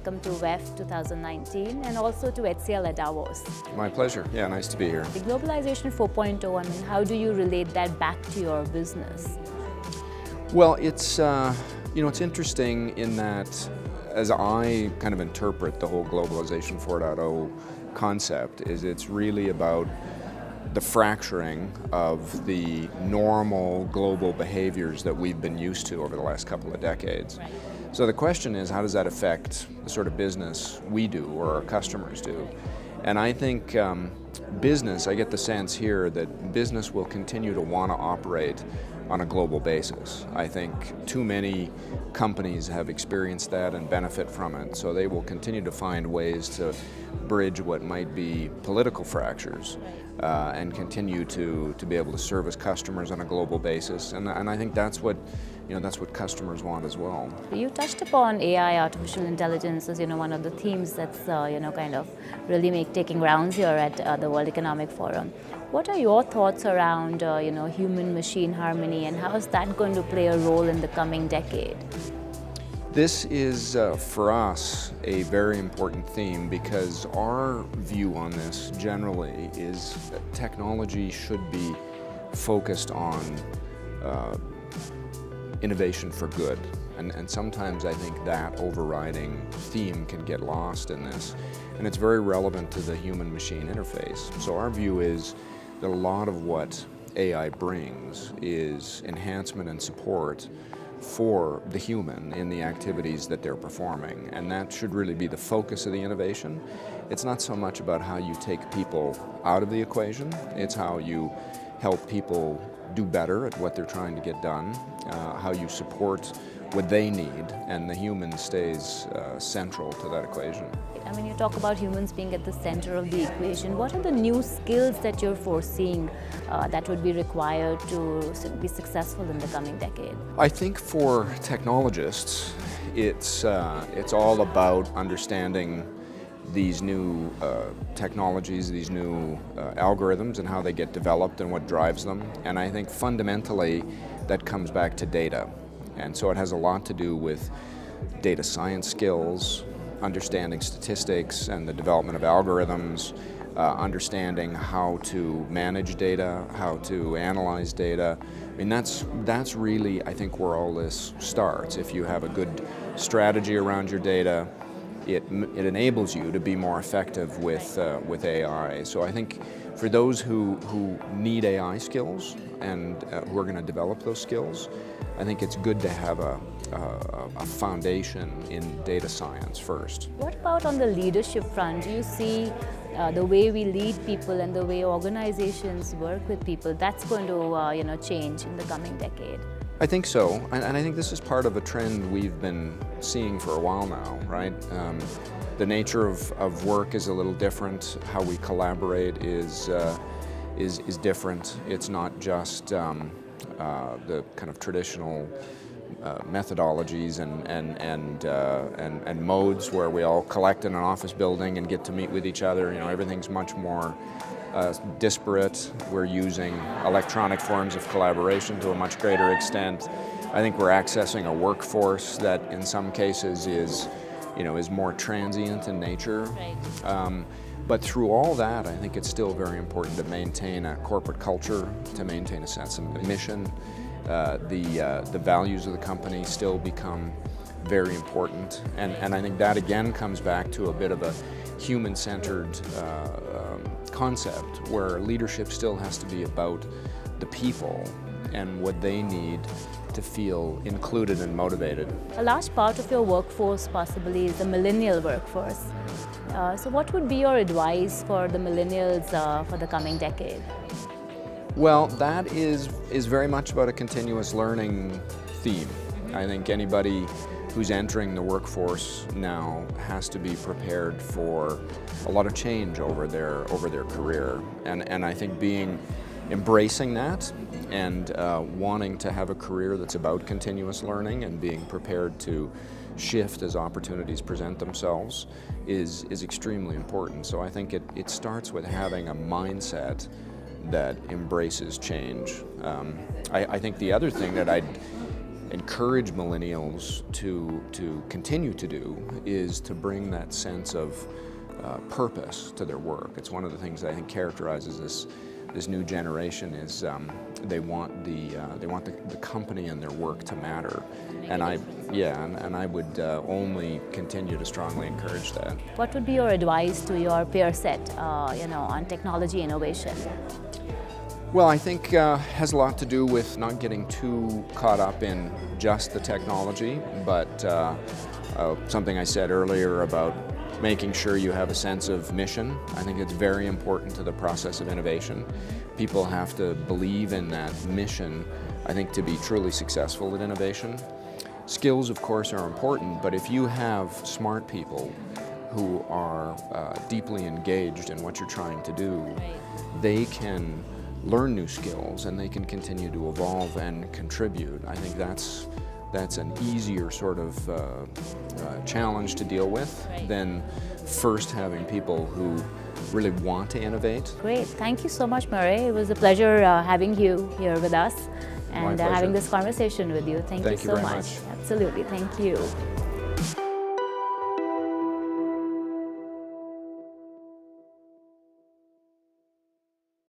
welcome to WEF 2019 and also to HCL at Davos. My pleasure. Yeah, nice to be here. The globalization 4.0, I mean, how do you relate that back to your business? Well, it's interesting in that as I kind of interpret the whole globalization 4.0 concept is it's really about the fracturing of the normal global behaviors that we've been used to over the last couple of decades. Right. So the question is, how does that affect the sort of business we do or our customers do? And I think business, I get the sense here that business will continue to want to operate on a global basis. I think too many companies have experienced that and benefit from it, so they will continue to find ways to bridge what might be political fractures and continue to be able to service customers on a global basis. And I think that's what customers want as well. You touched upon AI, artificial intelligence, as one of the themes that's kind of really taking rounds here at the World Economic Forum. What are your thoughts around human-machine harmony, and how is that going to play a role in the coming decade? This is, for us, a very important theme because our view on this generally is that technology should be focused on innovation for good. And sometimes I think that overriding theme can get lost in this. And it's very relevant to the human-machine interface. So our view is that a lot of what AI brings is enhancement and support for the human in the activities that they're performing. And that should really be the focus of the innovation. It's not so much about how you take people out of the equation, it's how you help people do better at what they're trying to get done, how you support what they need, and the human stays central to that equation. I mean, you talk about humans being at the center of the equation. What are the new skills that you're foreseeing that would be required to be successful in the coming decade? I think for technologists, it's all about understanding these new technologies, these new algorithms and how they get developed and what drives them. And I think fundamentally that comes back to data. And so it has a lot to do with data science skills, understanding statistics and the development of algorithms, understanding how to manage data, how to analyze data. I mean, that's really, I think, where all this starts. If you have a good strategy around your data, it enables you to be more effective with AI. So I think for those who need AI skills and who are going to develop those skills, I think it's good to have a foundation in data science first. What about on the leadership front? Do you see the way we lead people and the way organizations work with people, that's going to change in the coming decade? I think so, and I think this is part of a trend we've been seeing for a while now, right? The nature of work is a little different. How we collaborate is different. It's not just the kind of traditional methodologies and modes where we all collect in an office building and get to meet with each other. Everything's much more disparate. We're using electronic forms of collaboration to a much greater extent. I think we're accessing a workforce that in some cases is more transient in nature. Right. But through all that, I think it's still very important to maintain a corporate culture, to maintain a sense of mission. The values of the company still become very important. And I think that again comes back to a bit of a human-centered concept where leadership still has to be about the people and what they need to feel included and motivated. A large part of your workforce possibly is the millennial workforce. So what would be your advice for the millennials for the coming decade? Well, that is very much about a continuous learning theme. I think anybody who's entering the workforce now has to be prepared for a lot of change over their career. And I think embracing that and wanting to have a career that's about continuous learning and being prepared to shift as opportunities present themselves is extremely important. So I think it starts with having a mindset that embraces change. I think the other thing that I'd encourage millennials to continue to do is to bring that sense of purpose to their work. It's one of the things that I think characterizes this new generation is they want the company and their work to matter, and I would only continue to strongly encourage that. What would be your advice to your peer set, on technology innovation? Well, I think has a lot to do with not getting too caught up in just the technology, but something I said earlier about making sure you have a sense of mission. I think it's very important to the process of innovation. People have to believe in that mission, I think, to be truly successful at innovation. Skills, of course, are important, but if you have smart people who are deeply engaged in what you're trying to do, they can learn new skills and they can continue to evolve and contribute. I think that's an easier sort of challenge to deal with than first having people who really want to innovate. Great. Thank you so much, Murray. It was a pleasure having you here with us and having this conversation with you. Thank you so much. Absolutely. Thank you.